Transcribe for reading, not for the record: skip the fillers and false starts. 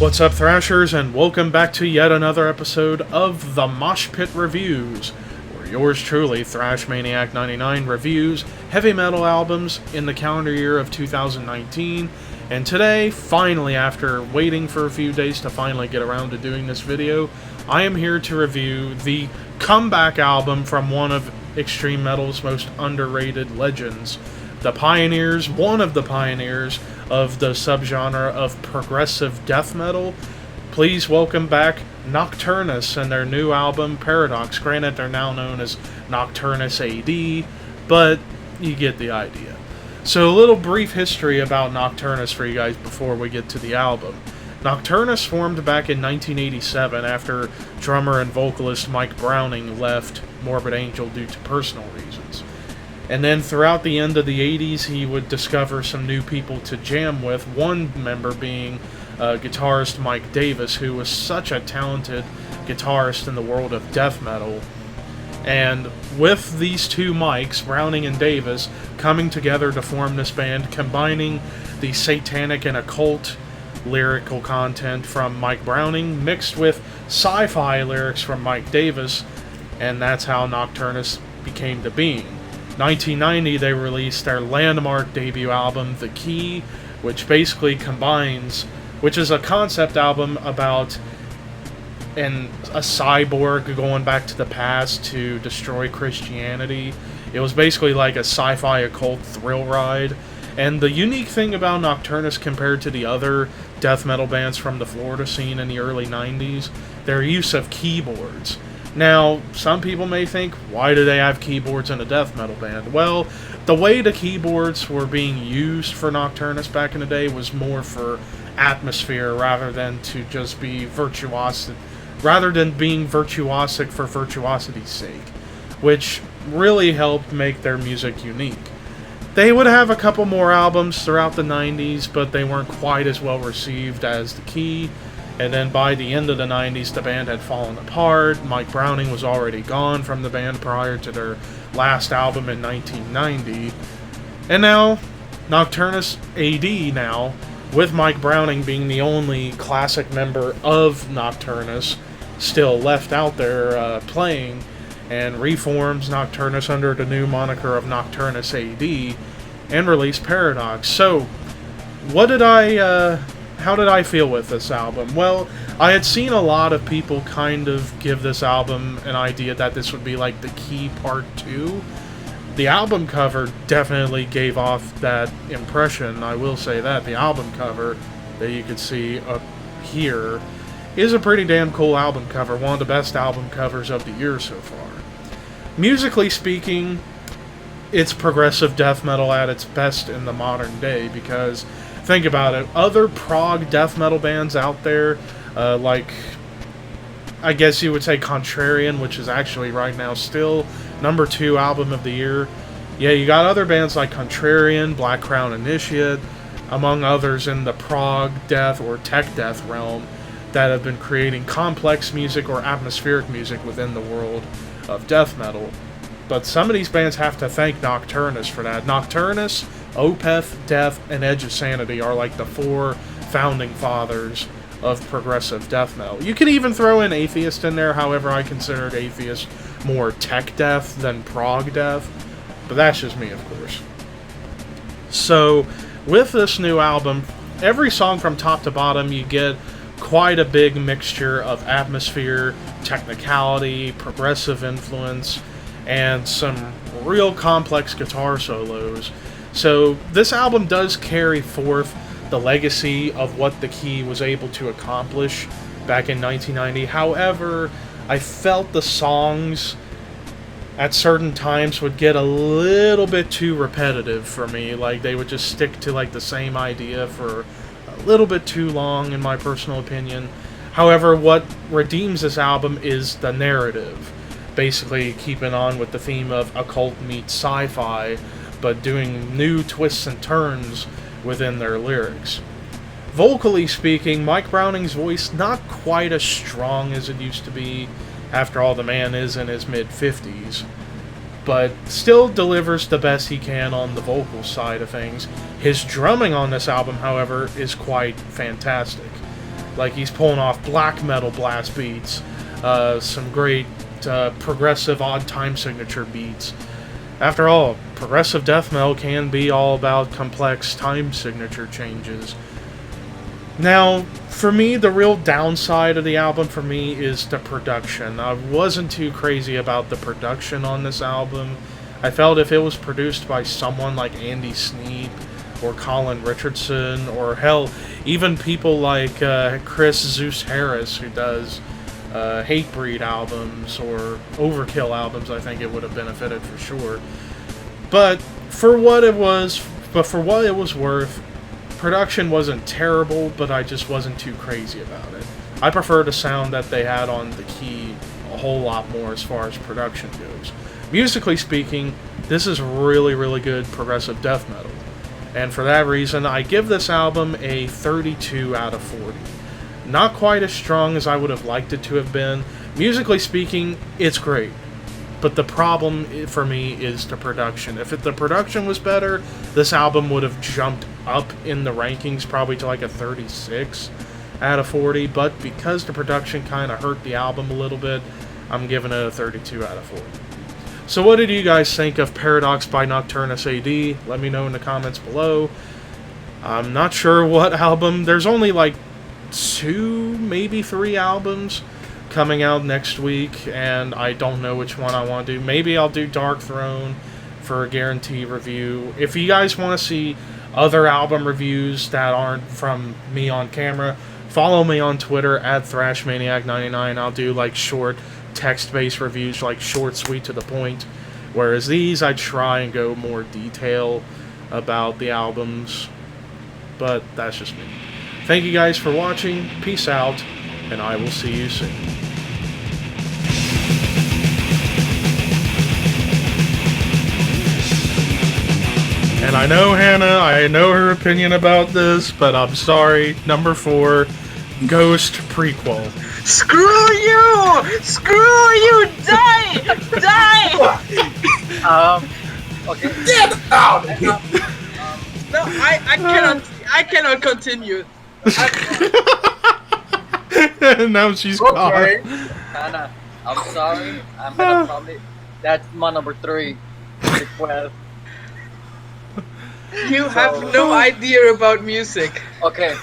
What's up, Thrashers, and welcome back to yet another episode of the Mosh Pit Reviews, where yours truly, Thrash Maniac 99, reviews heavy metal albums in the calendar year of 2019. And today, finally, after waiting for a few days to finally get around to doing this video, I am here to review the comeback album from one of extreme metal's most underrated legends, the pioneers, one of the pioneers of the subgenre of progressive death metal. Please welcome back Nocturnus and their new album, Paradox. Granted, they're now known as Nocturnus a.k.a, but you get the idea. So a little brief history about Nocturnus for you guys before we get to the album. Nocturnus formed back in 1987 after drummer and vocalist Mike Browning left Morbid Angel due to personal reasons. And then throughout the end of the 80s, he would discover some new people to jam with, one member being guitarist Mike Davis, who was such a talented guitarist in the world of death metal. And with these two Mikes, Browning and Davis, coming together to form this band, combining the satanic and occult lyrical content from Mike Browning mixed with sci-fi lyrics from Mike Davis, and that's how Nocturnus became to being. 1990, they released their landmark debut album, The Key, which basically combines, which is a concept album about a cyborg going back to the past to destroy Christianity. It was basically like a sci-fi occult thrill ride. And the unique thing about Nocturnus compared to the other death metal bands from the Florida scene in the early 90s, their use of keyboards. Now, some people may think, why do they have keyboards in a death metal band? Well, the way the keyboards were being used for Nocturnus back in the day was more for atmosphere rather than to just be virtuosic, rather than being virtuosic for virtuosity's sake, which really helped make their music unique. They would have a couple more albums throughout the 90s, but they weren't quite as well received as The Key. And then by the end of the 90s, the band had fallen apart. Mike Browning was already gone from the band prior to their last album in 1990. And now, Nocturnus AD now, with Mike Browning being the only classic member of Nocturnus still left out there playing, and reforms Nocturnus under the new moniker of Nocturnus AD and released Paradox. So, how did I feel with this album? Well, I had seen a lot of people kind of give this album an idea that this would be like The Key Part 2. The album cover definitely gave off that impression. I will say that. The album cover that you could see up here is a pretty damn cool album cover. One of the best album covers of the year so far. Musically speaking, it's progressive death metal at its best in the modern day, because think about it, other prog death metal bands out there, like, I guess you would say Contrarian, which is actually right now still number 2 album of the year. Yeah, you got other bands like Contrarian, Black Crown Initiate, among others in the prog death or tech death realm that have been creating complex music or atmospheric music within the world of death metal. But some of these bands have to thank Nocturnus for that. Nocturnus, Opeth, Death, and Edge of Sanity are like the 4 founding fathers of progressive death metal. You could even throw in Atheist in there, however I considered Atheist more tech death than prog death, but that's just me, of course. So, with this new album, every song from top to bottom, you get quite a big mixture of atmosphere, technicality, progressive influence, and some real complex guitar solos. So this album does carry forth the legacy of what The Key was able to accomplish back in 1990. However, I felt the songs at certain times would get a little bit too repetitive for me. Like, they would just stick to like the same idea for a little bit too long, in my personal opinion. However, what redeems this album is the narrative. Basically keeping on with the theme of occult meets sci-fi, but doing new twists and turns within their lyrics. Vocally speaking, Mike Browning's voice not quite as strong as it used to be. After all, the man is in his mid-50s. but still delivers the best he can on the vocal side of things. His drumming on this album, however, is quite fantastic. Like, he's pulling off black metal blast beats, some great progressive odd time signature beats. After all, progressive death metal can be all about complex time signature changes. Now, for me, the real downside of the album for me is the production. I wasn't too crazy about the production on this album. I felt if it was produced by someone like Andy Sneap or Colin Richardson, or hell, even people like Chris Zeus Harris, who does Hatebreed albums or Overkill albums, I think it would have benefited for sure. But for what it was worth, production wasn't terrible, but I just wasn't too crazy about it. I prefer the sound that they had on the key a whole lot more as far as production goes. Musically speaking, this is really, really good progressive death metal. And for that reason, I give this album a 32 out of 40. Not quite as strong as I would have liked it to have been. Musically speaking, it's great. But the problem for me is the production. If the production was better, this album would have jumped up in the rankings probably to like a 36 out of 40. But because the production kind of hurt the album a little bit, I'm giving it a 32 out of 40. So what did you guys think of Paradox by Nocturnus AD? Let me know in the comments below. I'm not sure what album. There's only like 2, maybe 3 albums coming out next week, and I don't know which one I want to do. Maybe I'll do Dark Throne for a guarantee review. If you guys want to see other album reviews that aren't from me on camera, follow me on Twitter at ThrashManiac99. I'll do like short text-based reviews, like short, sweet, to the point. Whereas these, I try and go more detail about the albums. But that's just me. Thank you guys for watching. Peace out, and I will see you soon. And I know Hannah, I know her opinion about this, but I'm sorry. Number 4, Ghost prequel. Screw you! Screw you! Die! Die! Okay. Get out! No, I cannot continue. Now she's Okay. gone. Hannah, I'm sorry. I'm gonna probably. That's my number 3 request. You have no idea about music. Okay.